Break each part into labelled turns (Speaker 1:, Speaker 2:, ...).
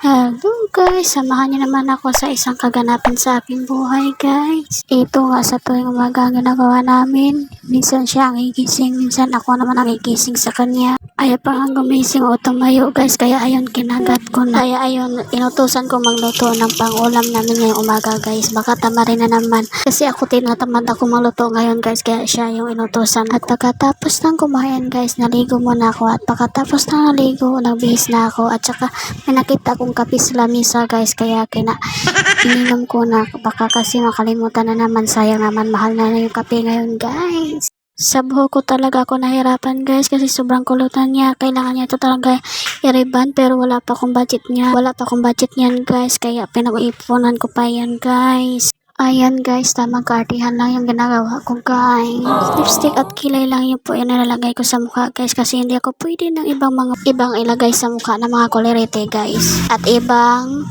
Speaker 1: Hello guys, samahan niyo naman ako sa isang kaganapan sa aking buhay guys. Ito nga sa tuwing umaga ang ginagawa namin. Minsan siya ang gigising, minsan ako naman ang gigising sa kanya. Ayaw pa ang gumising o tumayo guys, kaya ayun kinagat ko na. Kaya ayun, inutusan ko magluto ng pang-ulam namin ngayong umaga guys. Baka tamarin na naman. Kasi ako tinatamad ako magluto ngayon guys, kaya siya yung inutusan. At pagkatapos ng kumain guys, naligo muna ako. At pagkatapos ng naligo, nagbihis na ako. At saka may nakita akong kape sa lamisa guys, kaya ininom ko na. Baka kasi makalimutan na naman, sayang naman, mahal na yung kape ngayon guys. Sa buhok ko talaga ako nahirapan guys, kasi sobrang kulutan niya. Kailangan niya ito talaga i-reban, pero wala pa akong budget niya. Wala pa akong budget niyan guys, kaya pinag-iipunan ko pa yan guys. Ayan guys, tamang kaartihan lang yung ginagawa ko guys. Lipstick at kilay lang yung po yung nilalagay ko sa mukha guys, kasi hindi ako pwede ng ibang ilagay sa mukha na mga kolorete guys. At ilang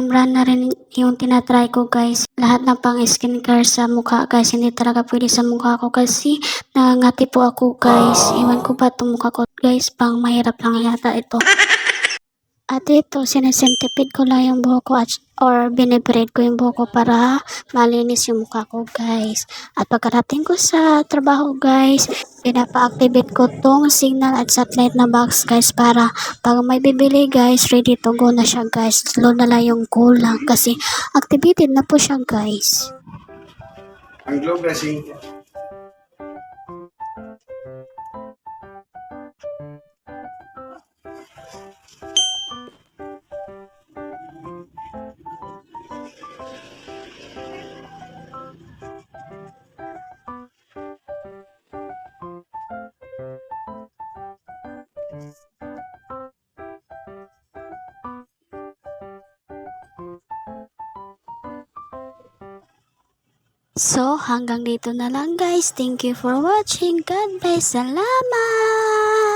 Speaker 1: brand na rin yung tinatry ko guys. Lahat ng pang skincare sa mukha guys, hindi talaga pwede sa mukha ko kasi nangangati po ako guys. Iwan ko ba itong mukha ko guys, pang mahirap lang yata ito. At ito, sinesentipid ko lang yung buhok ko or binibraid ko yung buhok ko para malinis yung mukha ko guys. At pagkarating ko sa trabaho guys, pinapa-activate ko tong signal at satellite na box guys, para pag may bibili guys, ready to go na siya guys. Slow na lang yung kulang kasi activated na po siya guys.
Speaker 2: Ang glow blessing.
Speaker 1: So, hanggang dito na lang guys. Thank you for watching. God bless. Salamat!